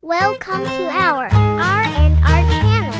Welcome to our R&R channel.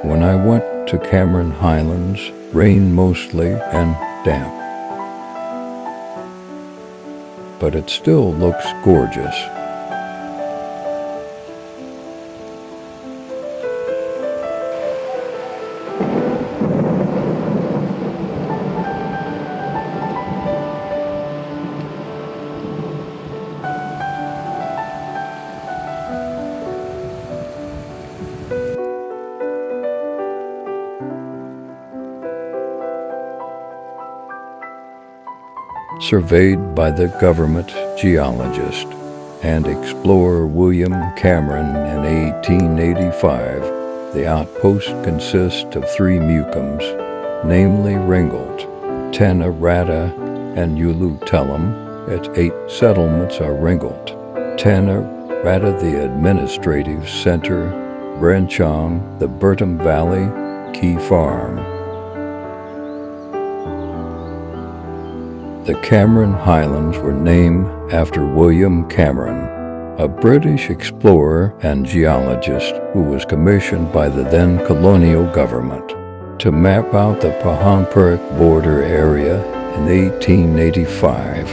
When I went to Cameron Highlands, rain mostly and damp. But it still looks gorgeous. Surveyed by the government geologist and explorer William Cameron in 1885, the outpost consists of 3 mucums, namely Ringgold, Tanarata, and Ulutellum. Its 8 settlements are Ringgold, Tanarata, the administrative center, Brenchong, the Bertam Valley, Key Farm. The Cameron Highlands were named after William Cameron, a British explorer and geologist who was commissioned by the then colonial government to map out the Pahang-Perak border area in 1885.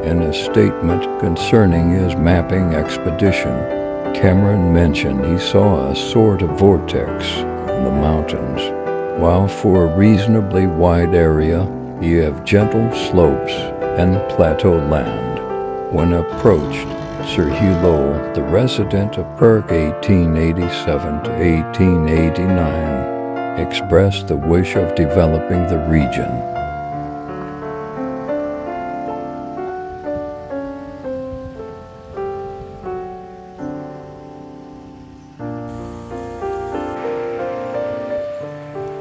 In a statement concerning his mapping expedition, Cameron mentioned he saw a sort of vortex in the mountains, while for a reasonably wide area you have gentle slopes and plateau land. When approached, Sir Hugh Low, the resident of Perak 1887 to 1889, expressed the wish of developing the region.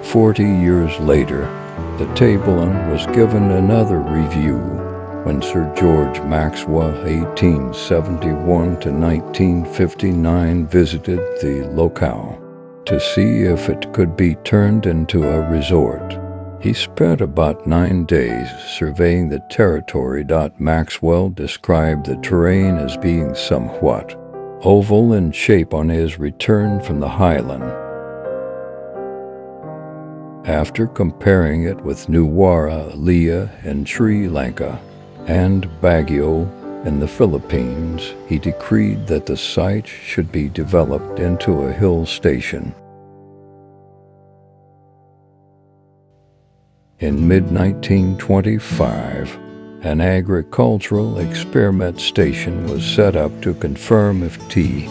Forty years later, the tableland was given another review when Sir George Maxwell, 1871 to 1959, visited the locale to see if it could be turned into a resort. He spent about 9 days surveying the territory. Maxwell described the terrain as being somewhat oval in shape on his return from the highland. After comparing it with Nuwara Eliya in Sri Lanka and Baguio in the Philippines, he decreed that the site should be developed into a hill station. In mid-1925, an agricultural experiment station was set up to confirm if tea,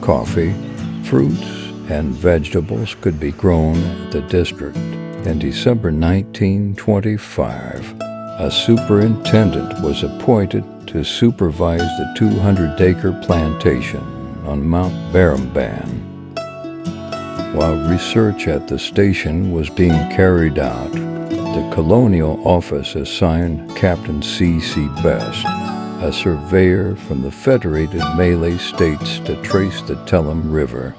coffee, fruits, and vegetables could be grown at the district. In December 1925, a superintendent was appointed to supervise the 200-acre plantation on Mount Baramban. While research at the station was being carried out, the Colonial Office assigned Captain C.C. Best, a surveyor from the Federated Malay States, to trace the Telem River.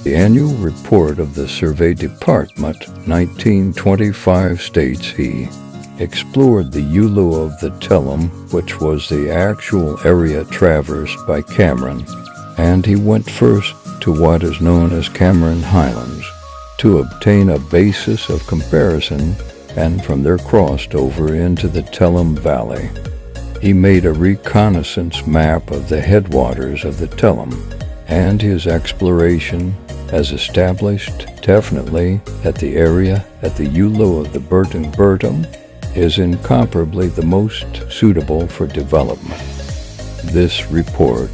The annual report of the Survey Department 1925 states he explored the Hugh Low of the Telum, which was the actual area traversed by Cameron, and he went first to what is known as Cameron Highlands to obtain a basis of comparison, and from there crossed over into the Telum Valley. He made a reconnaissance map of the headwaters of the Telum, and his exploration has established definitely that the area at the Hugh Low of the Burton is incomparably the most suitable for development. This report,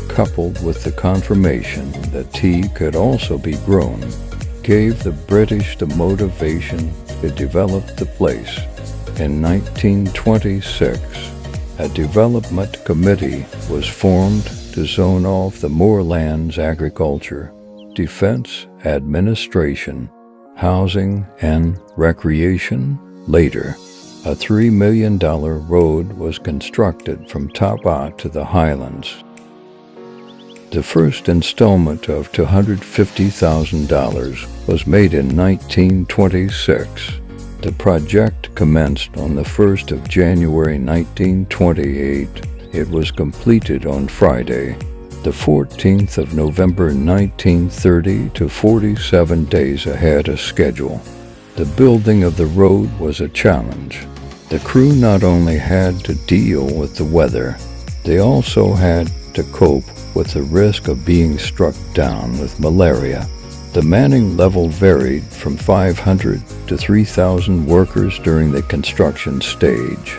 coupled with the confirmation that tea could also be grown, gave the British the motivation to develop the place. In 1926, a development committee was formed to zone off the moorlands agriculture, defense, administration, housing, and recreation. Later, a $3 million road was constructed from Tapa to the Highlands. The first installment of $250,000 was made in 1926. The project commenced on the 1st of January 1928. It was completed on Friday, the 14th of November 1930, to 47 days ahead of schedule. The building of the road was a challenge. The crew not only had to deal with the weather, they also had to cope with the risk of being struck down with malaria. The manning level varied from 500 to 3,000 workers during the construction stage.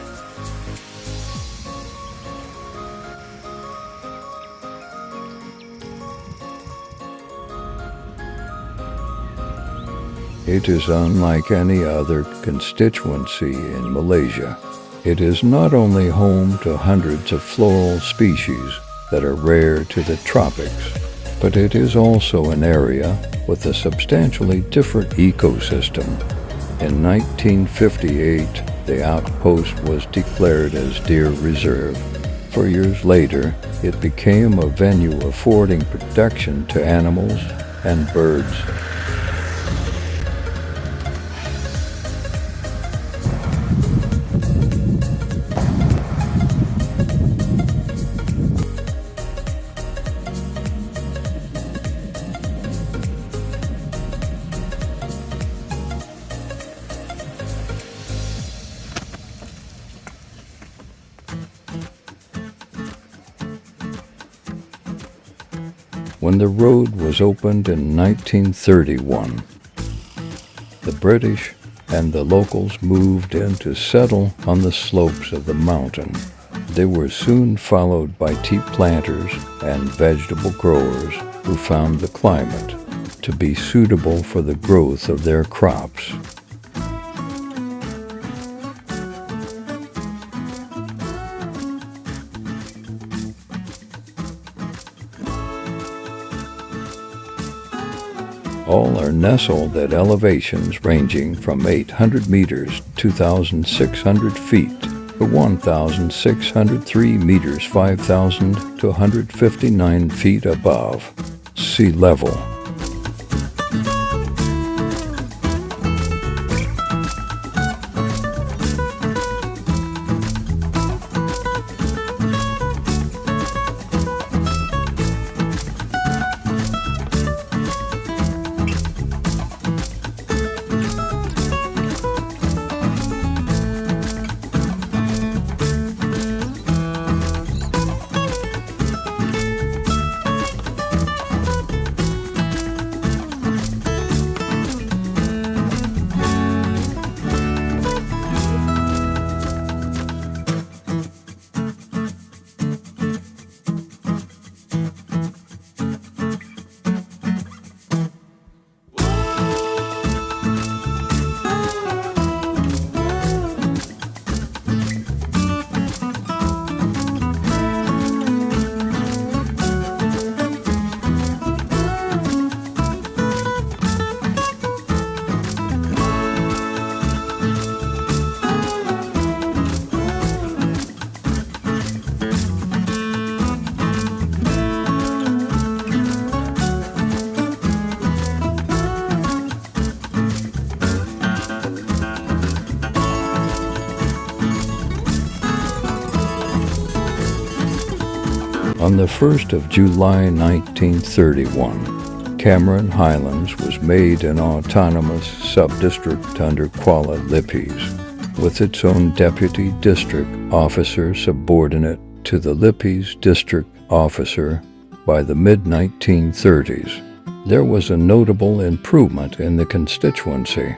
It is unlike any other constituency in Malaysia. It is not only home to hundreds of floral species that are rare to the tropics, but it is also an area with a substantially different ecosystem. In 1958, the outpost was declared as Deer Reserve. 4 years later, it became a venue affording protection to animals and birds. When the road was opened in 1931, the British and the locals moved in to settle on the slopes of the mountain. They were soon followed by tea planters and vegetable growers who found the climate to be suitable for the growth of their crops. All are nestled at elevations ranging from 800 meters, 2,600 feet, to 1,603 meters, 5,000 to 159 feet above sea level. On the 1st of July 1931, Cameron Highlands was made an autonomous sub-district under Kuala Lumpur, with its own deputy district officer subordinate to the Lumpur's district officer. By the mid-1930s, there was a notable improvement in the constituency.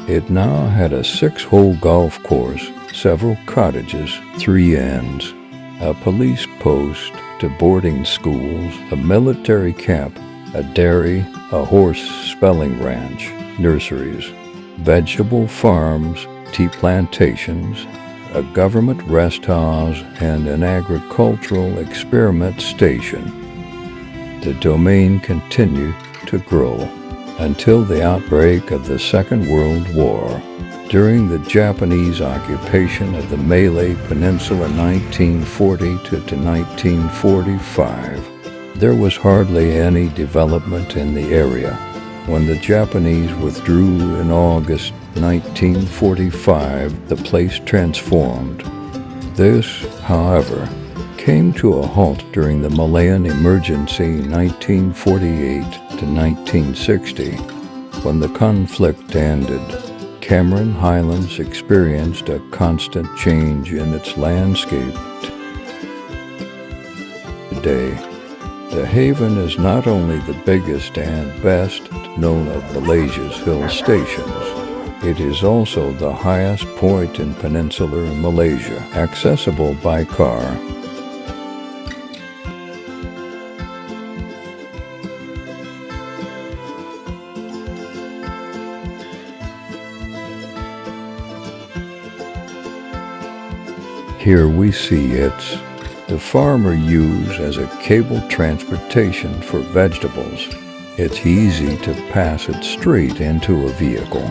It now had a 6-hole golf course, several cottages, 3 inns, a police post, 2 boarding schools, a military camp, a dairy, a horse spelling ranch, nurseries, vegetable farms, tea plantations, a government rest house, and an agricultural experiment station. The domain continued to grow until the outbreak of the Second World War. During the Japanese occupation of the Malay Peninsula 1940 to 1945, there was hardly any development in the area. When the Japanese withdrew in August 1945, the place transformed. This, however, came to a halt during the Malayan Emergency 1948 to 1960. When the conflict ended, Cameron Highlands experienced a constant change in its landscape. Today, the haven is not only the biggest and best known of Malaysia's hill stations, it is also the highest point in peninsular Malaysia, accessible by car. Here we see the farmer use as a cable transportation for vegetables. It's easy to pass it straight into a vehicle.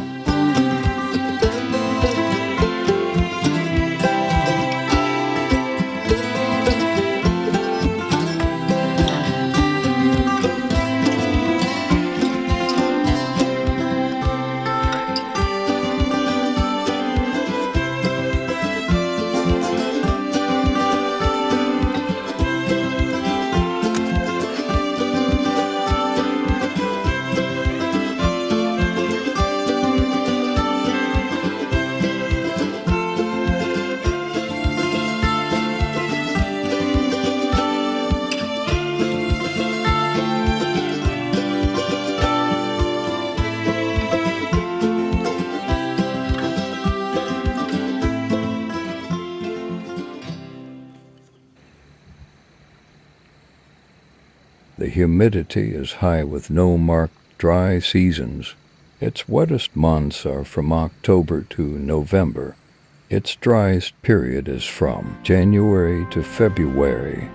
The humidity is high with no marked dry seasons. Its wettest months are from October to November. Its driest period is from January to February.